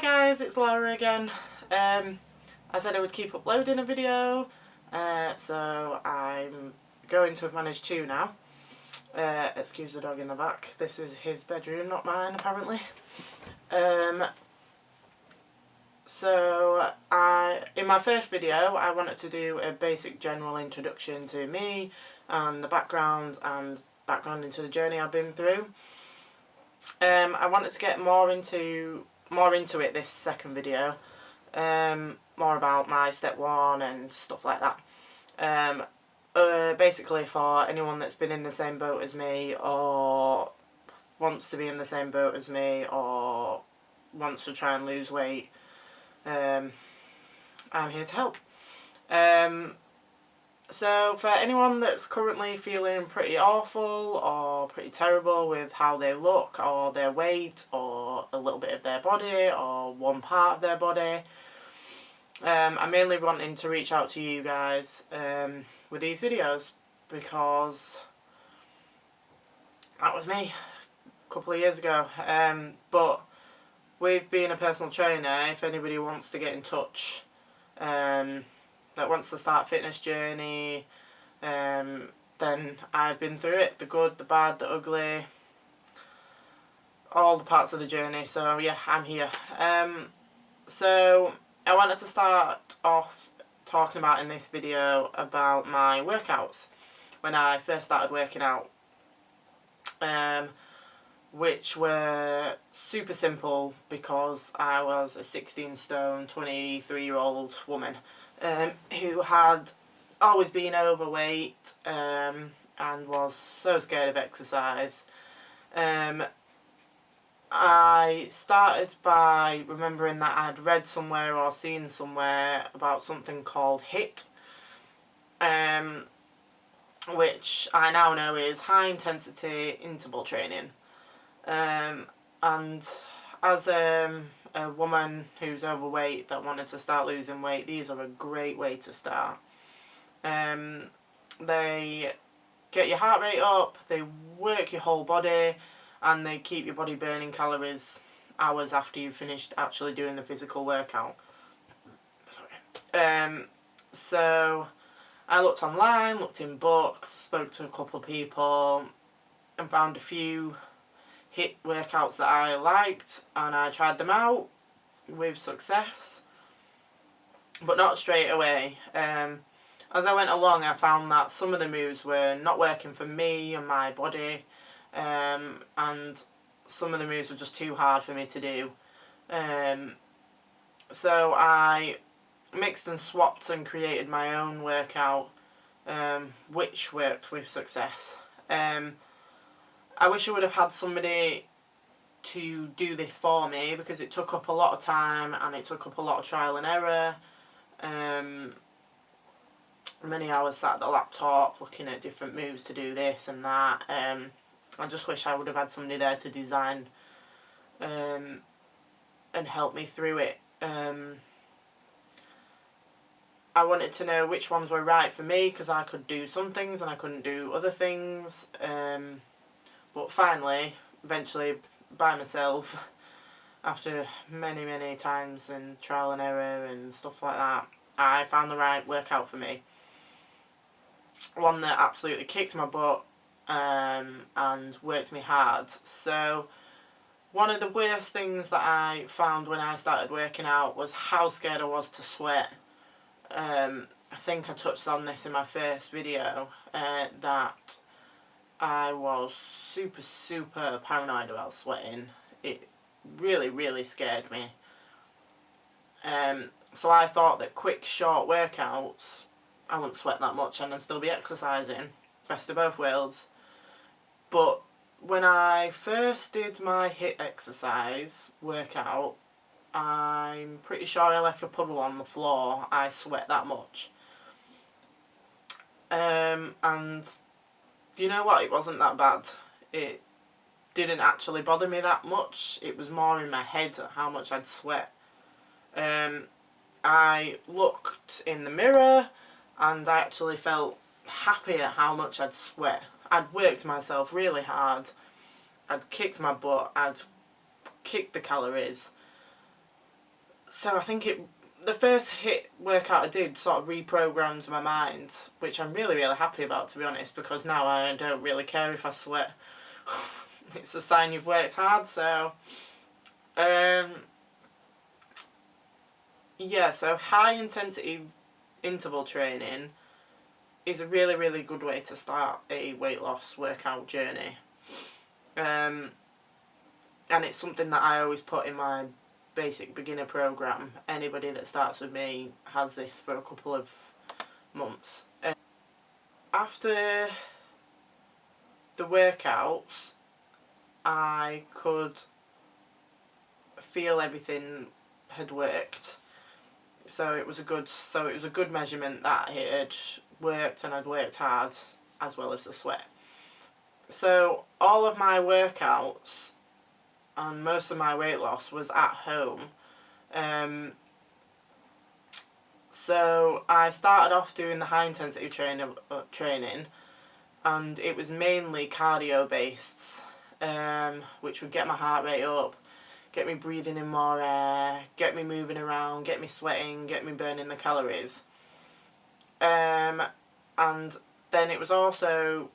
guys, it's Laura again. I said I would keep uploading a video, so I'm going to have managed to now. Excuse the dog in the back. This is his bedroom, not mine, apparently. So in my first video, I wanted to do a basic general introduction to me and the background into the journey I've been through. I wanted to get more into it this second video, more about my step one and stuff like that. Basically for anyone that's been in the same boat as me or wants to be in the same boat as me or wants to try and lose weight, I'm here to help. So for anyone that's currently feeling pretty awful or pretty terrible with how they look or their weight or a little bit of their body or one part of their body, I'm mainly wanting to reach out to you guys with these videos because that was me a couple of years ago. But with being a personal trainer, if anybody wants to get in touch, that wants to start a fitness journey, then I've been through it, the good, the bad, the ugly, all the parts of the journey, so yeah, I'm here. So I wanted to start off talking about in this video about my workouts when I first started working out, which were super simple because I was a 16 stone, 23-year-old woman who had always been overweight and was so scared of exercise. I started by remembering that I'd read somewhere or seen somewhere about something called HIIT, which I now know is high intensity interval training. And as a woman who's overweight that wanted to start losing weight, these are a great way to start. They get your heart rate up, they work your whole body, and they keep your body burning calories hours after you've finished actually doing the physical workout. So I looked online, looked in books, spoke to a couple of people, and found a few HIIT workouts that I liked, and I tried them out with success, but not straight away. As I went along, I found that some of the moves were not working for me and my body, and some of the moves were just too hard for me to do. So I mixed and swapped and created my own workout, which worked with success. I wish I would have had somebody to do this for me because it took up a lot of time and it took up a lot of trial and error. Many hours sat at the laptop looking at different moves to do this and that. I just wish I would have had somebody there to design and help me through it. I wanted to know which ones were right for me because I could do some things and I couldn't do other things. But finally, eventually, by myself, after many times and trial and error and stuff like that, I found the right workout for me. One that absolutely kicked my butt and worked me hard. So one of the worst things that I found when I started working out was how scared I was to sweat. I think I touched on this in my first video, that I was super paranoid about sweating. It really scared me. So I thought that quick short workouts, I wouldn't sweat that much and I'd still be exercising. Best of both worlds. But when I first did my HIIT exercise workout, I'm pretty sure I left a puddle on the floor. I sweat that much. And do you know what? It wasn't that bad. It didn't actually bother me that much. It was more in my head how much I'd sweat. I looked in the mirror and I actually felt happy at how much I'd sweat. I'd worked myself really hard. I'd kicked my butt. I'd kicked the calories. So I think the first HIIT workout I did sort of reprogrammed my mind, which I'm really, really happy about, to be honest, because now I don't really care if I sweat. It's a sign you've worked hard. So yeah, so high intensity interval training is a really, really good way to start a weight loss workout journey. And it's something that I always put in my basic beginner program. Anybody that starts with me has this for a couple of months. After the workouts, I could feel everything had worked. So it was a good measurement that it had worked and I'd worked hard, as well as the sweat. So all of my workouts and most of my weight loss was at home. So I started off doing the high intensity training, and it was mainly cardio based, which would get my heart rate up, get me breathing in more air, get me moving around, get me sweating, get me burning the calories. And then it was also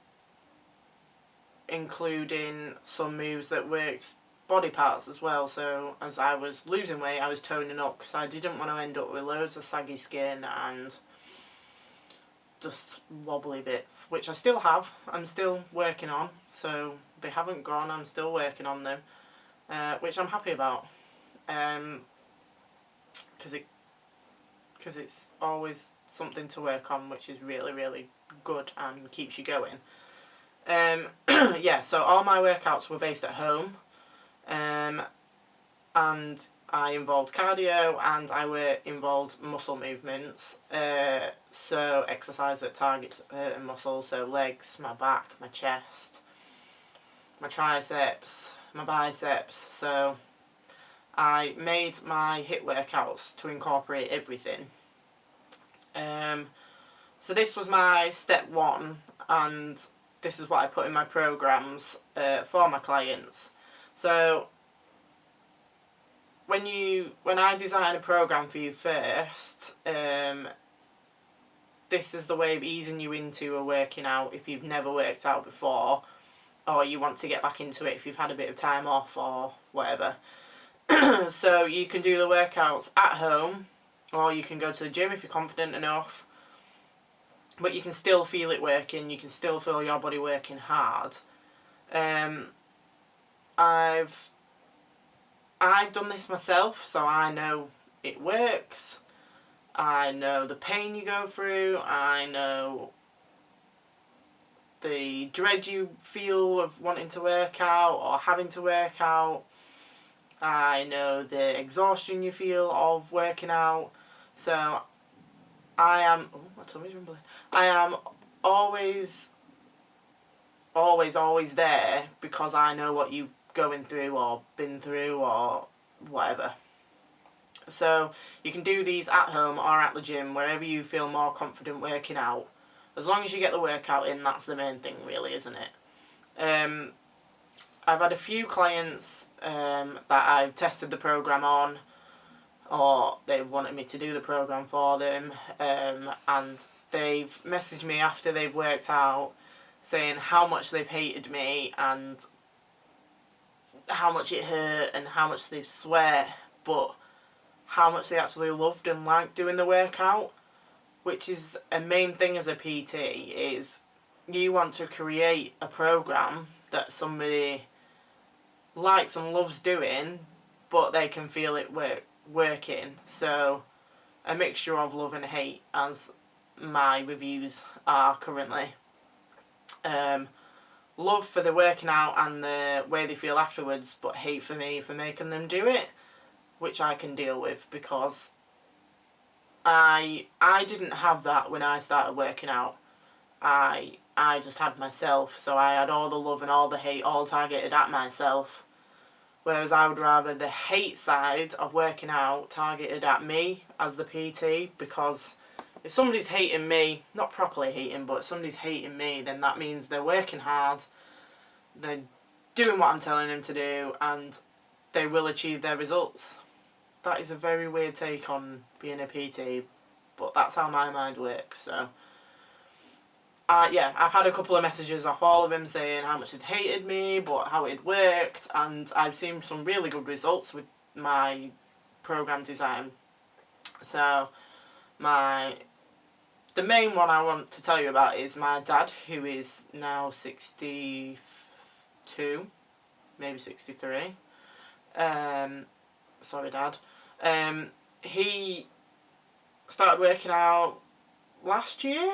including some moves that worked body parts as well. So as I was losing weight, I was toning up because I didn't want to end up with loads of saggy skin and just wobbly bits, which I still have. I'm still working on, so they haven't gone. I'm still working on them, which I'm happy about, because it's always something to work on, which is really, really good and keeps you going. Yeah, so all my workouts were based at home, and I involved cardio and I involved muscle movements, so exercise that targets certain muscles, so legs, my back, my chest, my triceps, my biceps. So I made my HIIT workouts to incorporate everything. So this was my step one, and this is what I put in my programs for my clients. So when I design a program for you first, this is the way of easing you into a working out if you've never worked out before, or you want to get back into it if you've had a bit of time off or whatever. So you can do the workouts at home, or you can go to the gym if you're confident enough, but you can still feel it working, you can still feel your body working hard. I've done this myself, so I know it works. I know the pain you go through. I know the dread you feel of wanting to work out or having to work out. I know the exhaustion you feel of working out. So I am... Oh, my tummy's rumbling. I am always there because I know what you've going through or been through or whatever. So you can do these at home or at the gym, wherever you feel more confident working out. As long as you get the workout in, that's the main thing really, isn't it? I've had a few clients that I've tested the program on, or they've wanted me to do the program for them, and they've messaged me after they've worked out saying how much they've hated me and how much it hurt and how much they sweat, but how much they actually loved and liked doing the workout, which is a main thing as a PT, is you want to create a program that somebody likes and loves doing, but they can feel it working. So a mixture of love and hate, as my reviews are currently. Love for the working out and the way they feel afterwards, but hate for me for making them do it, which I can deal with because I didn't have that when I started working out. I just had myself, so I had all the love and all the hate all targeted at myself, whereas I would rather the hate side of working out targeted at me as the PT, because if somebody's hating me, not properly hating, but if somebody's hating me, then that means they're working hard, they're doing what I'm telling them to do, and they will achieve their results. that is a very weird take on being a PT, but that's how my mind works. So, yeah, I've had a couple of messages off all of them saying how much they'd hated me, but how it worked, and I've seen some really good results with my program design. So, the main one I want to tell you about is my dad, who is now 62, maybe 63. Sorry, Dad. He started working out last year,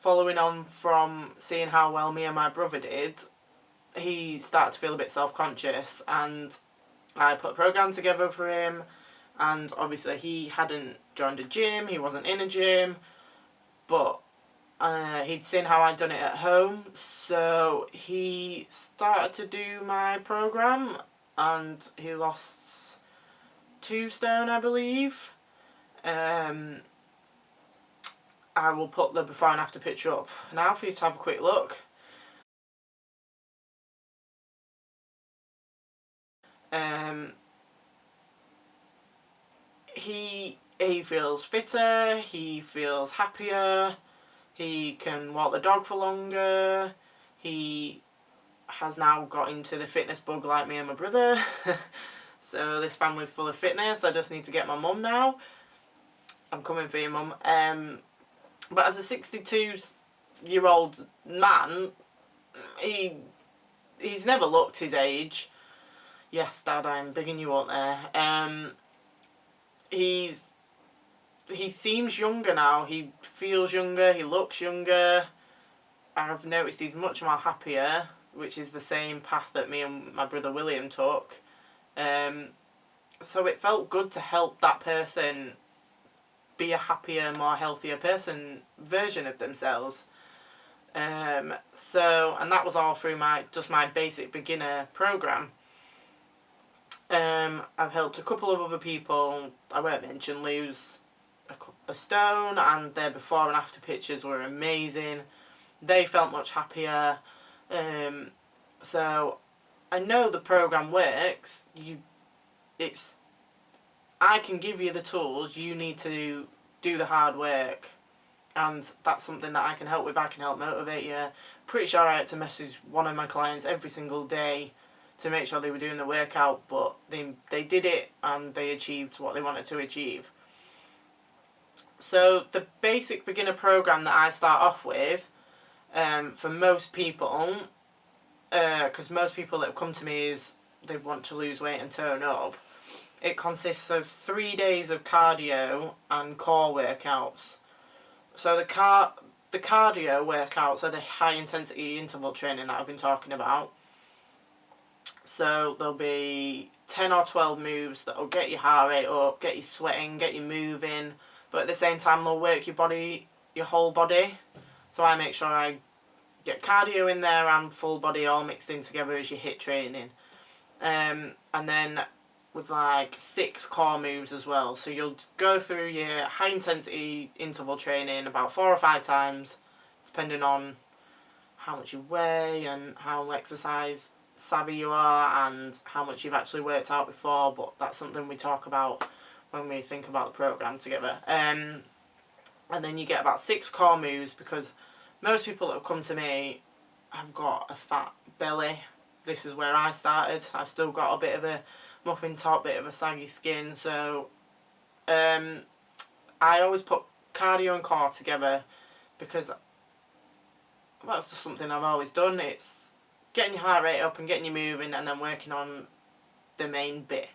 following on from seeing how well me and my brother did. He started to feel a bit self-conscious, and I put a program together for him, and obviously he hadn't joined a gym, he wasn't in a gym, but he'd seen how I'd done it at home, so he started to do my program, and he lost 2 stone, I believe. I will put the before and after picture up now for you to have a quick look. He feels fitter, he feels happier, he can walk the dog for longer, he has now got into the fitness bug like me and my brother. So this family's full of fitness. I just need to get my mum now. I'm coming for you, mum. But as a 62-year-old man, he's never looked his age. Yes, Dad, I'm bigging you up there. He seems younger now. He feels younger. He looks younger. I've noticed he's much more happier, which is the same path that me and my brother William took. So it felt good to help that person be a happier, more healthier version of themselves. And that was all through my basic beginner program. I've helped a couple of other people, I won't mention, lose a stone, and their before and after pictures were amazing. They felt much happier. So I know the program works. I can give you the tools. You need to do the hard work, and that's something that I can help with. I can help motivate you. Pretty sure I had to message one of my clients every single day to make sure they were doing the workout, but they did it and they achieved what they wanted to achieve. So the basic beginner program that I start off with, for most people, because most people that have come to me is they want to lose weight and tone up, it consists of 3 days of cardio and core workouts. So the cardio workouts are the high intensity interval training that I've been talking about. So there'll be 10 or 12 moves that will get your heart rate up, get you sweating, get you moving, but at the same time they'll work your whole body. So I make sure I get cardio in there and full body all mixed in together as your HIIT training. And then with like 6 core moves as well. So you'll go through your high intensity interval training about 4 or 5 times, depending on how much you weigh and how exercise savvy you are and how much you've actually worked out before, but that's something we talk about when we think about the program together. And then you get about 6 core moves, because most people that have come to me have got a fat belly. This is where I started. I've still got a bit of a muffin top, bit of a saggy skin, so I always put cardio and core together because that's just something I've always done. It's getting your heart rate up and getting you moving, and then working on the main bit.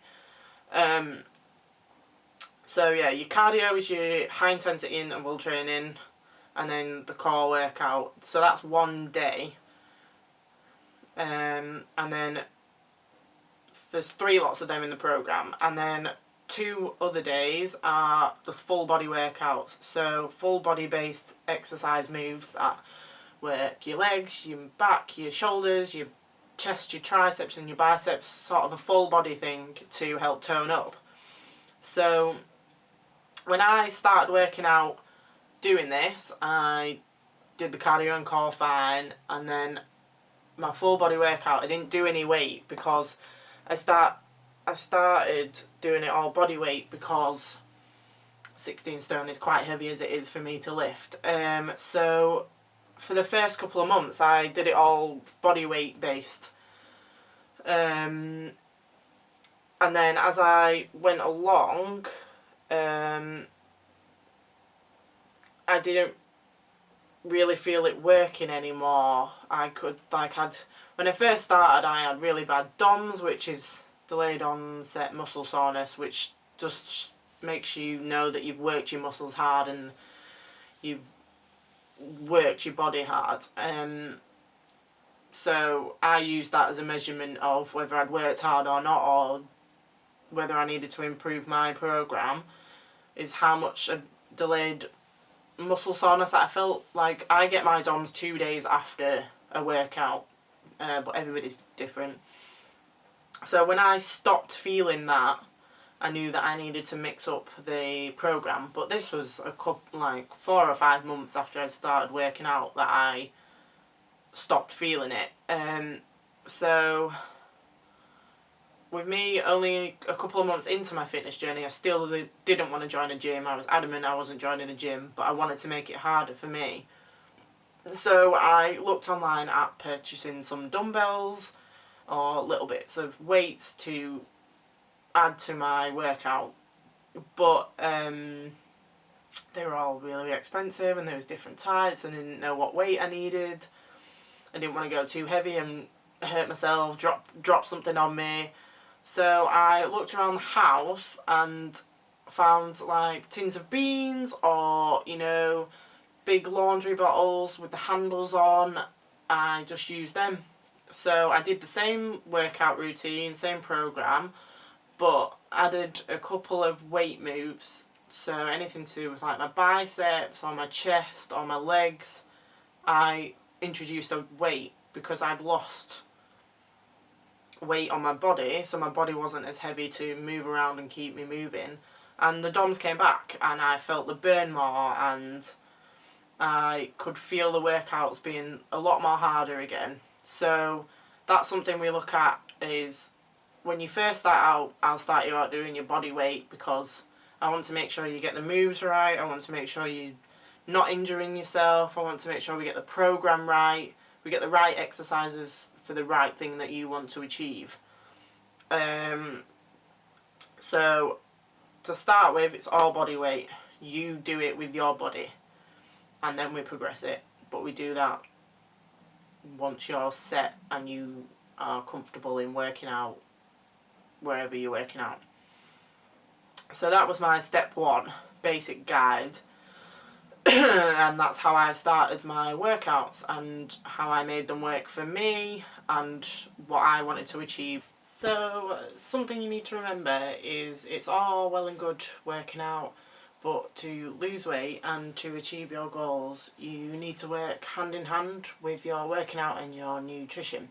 So yeah, your cardio is your high intensity interval training, and then the core workout. So that's 1 day. And then there's 3 lots of them in the program, and then 2 other days are the full body workouts. So full body based exercise moves that work your legs, your back, your shoulders, your chest, your triceps and your biceps, sort of a full body thing to help tone up. So when I started working out doing this, I did the cardio and core fine, and then my full body workout, I didn't do any weight because I start I started doing it all body weight because 16 stone is quite heavy as it is for me to lift. So for the first couple of months I did it all body weight based. And then as I went along, I didn't really feel it working anymore. When I first started, I had really bad DOMS, which is delayed onset muscle soreness, which just makes you know that you've worked your muscles hard and you've worked your body hard. So I used that as a measurement of whether I'd worked hard or not, or whether I needed to improve my program, is how much a delayed muscle soreness that I felt. Like, I get my DOMS 2 days after a workout, but everybody's different. So when I stopped feeling that, I knew that I needed to mix up the program. But this was 4 or 5 months after I started working out that I stopped feeling it. So with me only a couple of months into my fitness journey, I still didn't want to join a gym. I was adamant I wasn't joining a gym, but I wanted to make it harder for me. So I looked online at purchasing some dumbbells or little bits of weights to add to my workout. But they were all really expensive, and there was different types, and I didn't know what weight I needed. I didn't want to go too heavy and hurt myself, drop something on me. So I looked around the house and found like tins of beans, or big laundry bottles with the handles on. I just used them. So I did the same workout routine, same program, but added a couple of weight moves. So anything to do with like my biceps or my chest or my legs, I introduced a weight because I'd lost weight on my body, so my body wasn't as heavy to move around and keep me moving. And the DOMS came back, and I felt the burn more, and I could feel the workouts being a lot more harder again. So that's something we look at, is when you first start out, I'll start you out doing your body weight because I want to make sure you get the moves right. I want to make sure you're not injuring yourself. I want to make sure we get the program right. We get the right exercises for the right thing that you want to achieve. So to start with, it's all body weight. You do it with your body, and then we progress it. But we do that once you're set and you are comfortable in working out wherever you're working out. So that was my step 1 basic guide. And that's how I started my workouts and how I made them work for me and what I wanted to achieve. So something you need to remember is it's all well and good working out, but to lose weight and to achieve your goals, you need to work hand in hand with your working out and your nutrition.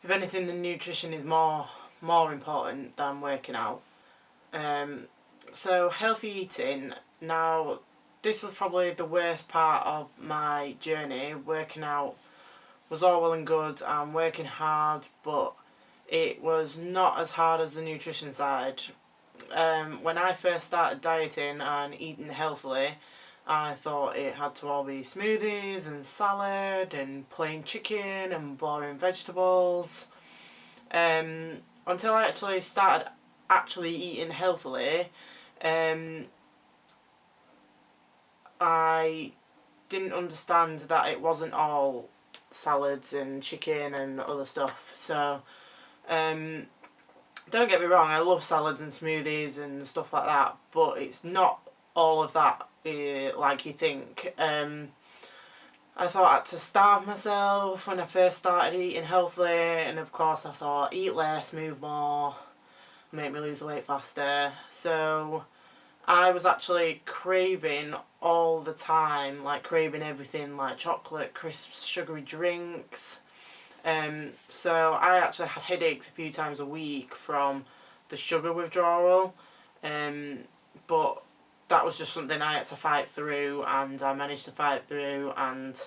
If anything, the nutrition is more important than working out. So healthy eating. Now, this was probably the worst part of my journey. Working out was all well and good and working hard, but it was not as hard as the nutrition side. When I first started dieting and eating healthily, I thought it had to all be smoothies and salad and plain chicken and boring vegetables. Until I actually started eating healthily, I didn't understand that it wasn't all salads and chicken and other stuff. So, don't get me wrong, I love salads and smoothies and stuff like that, but it's not all of that like you think. I thought I had to starve myself when I first started eating healthily, and of course I thought eat less, move more, make me lose the weight faster. So I was actually craving all the time, like craving everything, like chocolate, crisps, sugary drinks. So I actually had headaches a few times a week from the sugar withdrawal. But that was just something I had to fight through, and I managed to fight through, and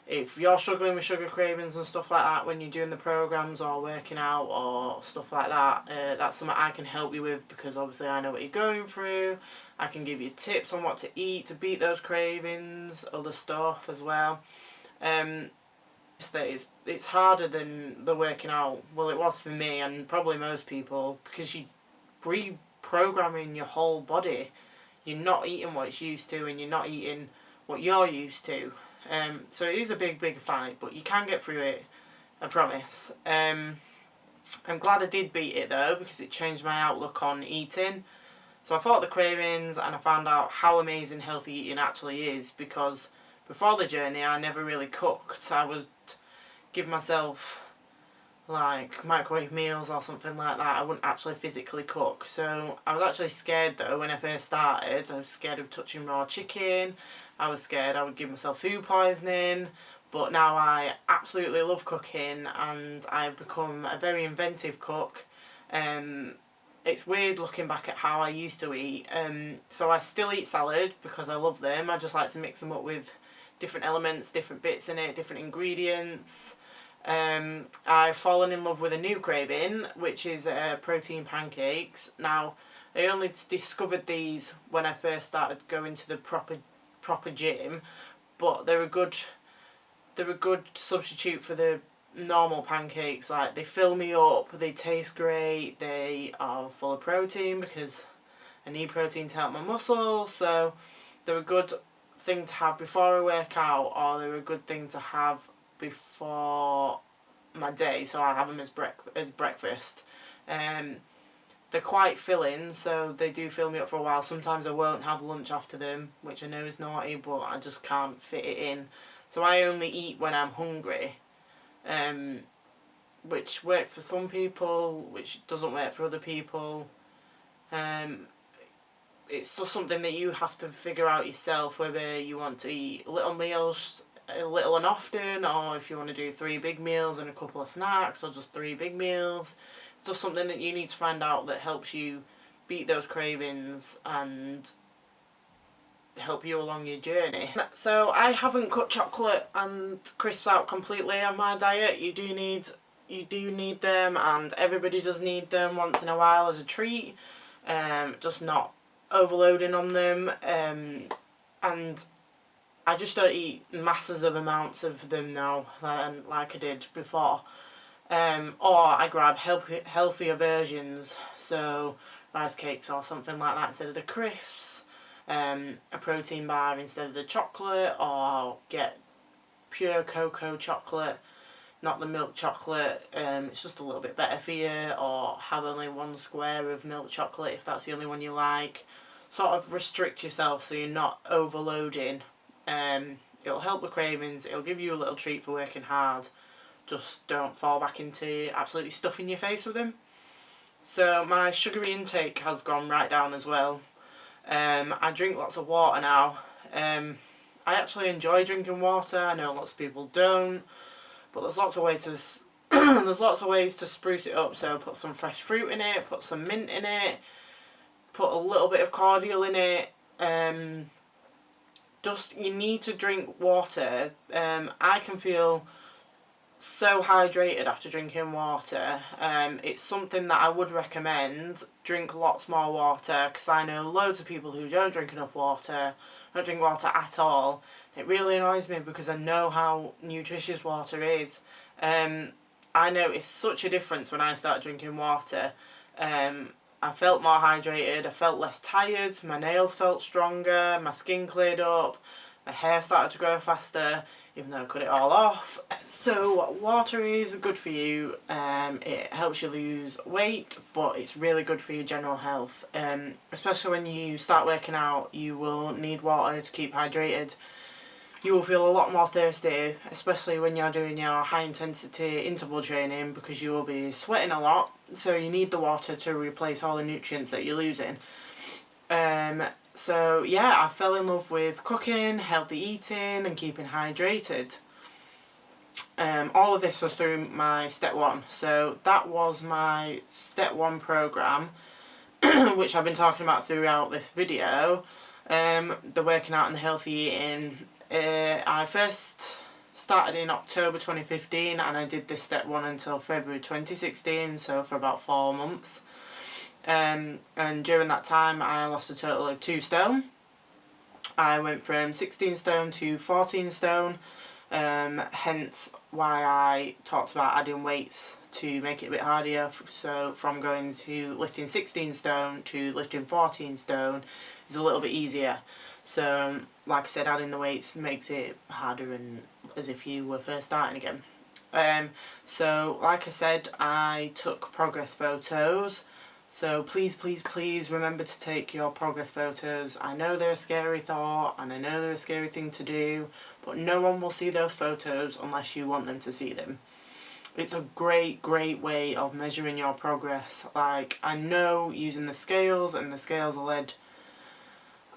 if you're struggling with sugar cravings and stuff like that when you're doing the programs or working out or stuff like that, that's something I can help you with, because obviously I know what you're going through. I can give you tips on what to eat to beat those cravings, other stuff as well. It's harder than the working out. Well, it was for me and probably most people, because you reprogramming your whole body. You're not eating what it's used to, and you're not eating what you're used to. So it is a big fight, but you can get through it, I promise. I'm glad I did beat it though, because it changed my outlook on eating. So I fought the cravings and I found out how amazing healthy eating actually is, because before the journey I never really cooked. I would give myself like microwave meals or something like that. I wouldn't actually physically cook. So I was actually scared though when I first started. I was scared of touching raw chicken. I was scared I would give myself food poisoning. But now I absolutely love cooking and I've become a very inventive cook. It's weird looking back at how I used to eat. So I still eat salad because I love them. I just like to mix them up with different elements, different bits in it, different ingredients. I've fallen in love with a new craving, which is protein pancakes. Now, I only discovered these when I first started going to the proper gym, but they're a good substitute for the normal pancakes. Like, they fill me up, they taste great, they are full of protein because I need protein to help my muscles. So they're a good thing to have before I work out, or they're a good thing to have before my day, so I have them as breakfast. They're quite filling, so they do fill me up for a while. Sometimes I won't have lunch after them, which I know is naughty, but I just can't fit it in. So I only eat when I'm hungry, which works for some people, which doesn't work for other people. It's just something that you have to figure out yourself, whether you want to eat little meals little and often, or if you want to do 3 big meals and a couple of snacks, or just 3 big meals. It's just something that you need to find out that helps you beat those cravings and help you along your journey. So I haven't cut chocolate and crisps out completely on my diet. You do need them, and everybody does need them once in a while as a treat. Just not overloading on them. And I just don't eat masses of amounts of them now, like I did before. Or I grab healthier versions, so rice cakes or something like that instead of the crisps, a protein bar instead of the chocolate, or get pure cocoa chocolate, not the milk chocolate. It's just a little bit better for you, or have only 1 square of milk chocolate if that's the only one you like. Sort of restrict yourself so you're not overloading. It'll help the cravings, it'll give you a little treat for working hard. Just don't fall back into absolutely stuffing your face with them. So my sugary intake has gone right down as well. I drink lots of water now. I actually enjoy drinking water. I know lots of people don't, but there's lots of ways to spruce it up. So put some fresh fruit in it, put some mint in it, put a little bit of cordial in it. Just, you need to drink water. I can feel so hydrated after drinking water. It's something that I would recommend. Drink lots more water, because I know loads of people who don't drink enough water, don't drink water at all. It really annoys me because I know how nutritious water is. I noticed such a difference when I started drinking water. I felt more hydrated, I felt less tired, my nails felt stronger, my skin cleared up, my hair started to grow faster, even though I cut it all off. So water is good for you. It helps you lose weight, but it's really good for your general health. Especially when you start working out, you will need water to keep hydrated. You will feel a lot more thirsty, especially when you're doing your high intensity interval training, because you will be sweating a lot, so you need the water to replace all the nutrients that you're losing. So yeah, I fell in love with cooking, healthy eating and keeping hydrated. All of this was through my step 1, so that was my step 1 program, which I've been talking about throughout this video. The working out and the healthy eating. I first started in October 2015 and I did this step 1 until February 2016, so for about 4 months. And during that time I lost a total of 2 stone. I went from 16 stone to 14 stone, hence why I talked about adding weights to make it a bit harder. So from going to lifting 16 stone to lifting 14 stone is a little bit easier. So like I said, adding the weights makes it harder and as if you were first starting again. So like I said, I took progress photos. So please, please, please remember to take your progress photos. I know they're a scary thought and I know they're a scary thing to do, but no one will see those photos unless you want them to see them. It's a great, great way of measuring your progress. Like, I know using the scales, and the scales are led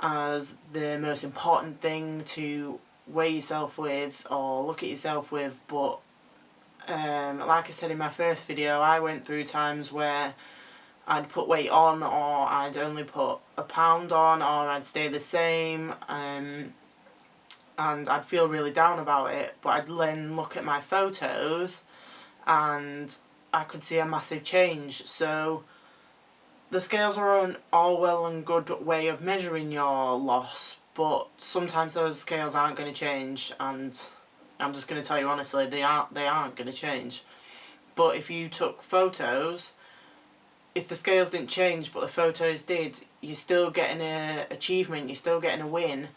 as the most important thing to weigh yourself with or look at yourself with, but like I said in my first video, I went through times where I'd put weight on, or I'd only put a pound on, or I'd stay the same, and I'd feel really down about it. But I'd then look at my photos and I could see a massive change. So the scales are an all well and good way of measuring your loss, but sometimes those scales aren't going to change, and I'm just going to tell you honestly, they aren't going to change. But if you took photos, if the scales didn't change but the photos did, you're still getting an achievement, you're still getting a win.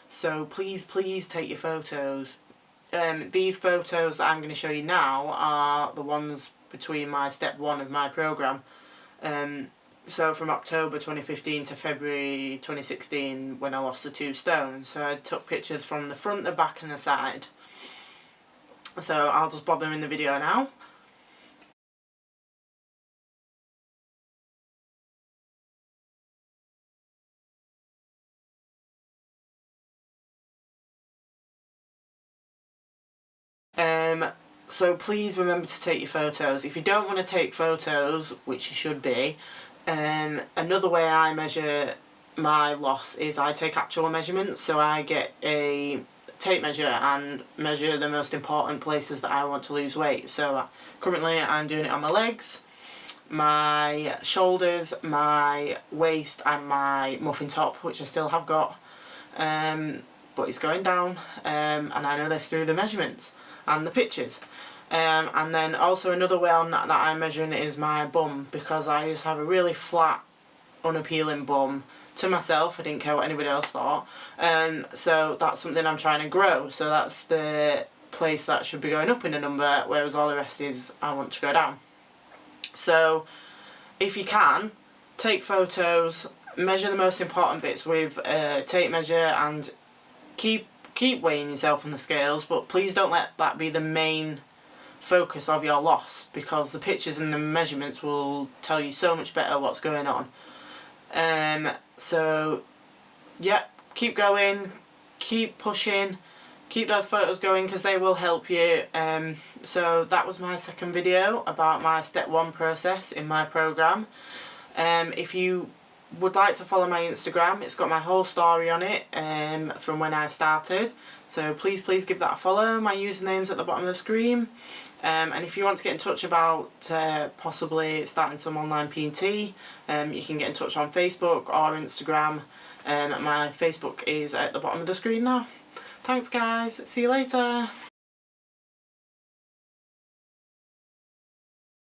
So please, please take your photos. These photos that I'm going to show you now are the ones between my step 1 of my programme. So from October 2015 to February 2016 when I lost the 2 stone. So I took pictures from the front, the back and the side. So I'll just bob them in the video now. So please remember to take your photos. If you don't want to take photos, which you should be, another way I measure my loss is I take actual measurements. So I get a tape measure and measure the most important places that I want to lose weight. So currently I'm doing it on my legs, my shoulders, my waist and my muffin top, which I still have got, but it's going down, and I know this through the measurements and the pictures. And then also another way on that I'm measuring is my bum, because I used to have a really flat, unappealing bum to myself. I didn't care what anybody else thought. So that's something I'm trying to grow. So that's the place that should be going up in a number, whereas all the rest is I want to go down. So if you can, take photos, measure the most important bits with a tape measure, and keep weighing yourself on the scales, but please don't let that be the main focus of your loss, because the pictures and the measurements will tell you so much better what's going on. So yeah, keep going, keep pushing, keep those photos going, because they will help you. So that was my second video about my step 1 process in my programme. If you would like to follow my Instagram, it's got my whole story on it from when I started, so please give that a follow. My username's at the bottom of the screen, and if you want to get in touch about possibly starting some online P&T, you can get in touch on Facebook or Instagram. My Facebook is at the bottom of the screen now. Thanks guys, see you later.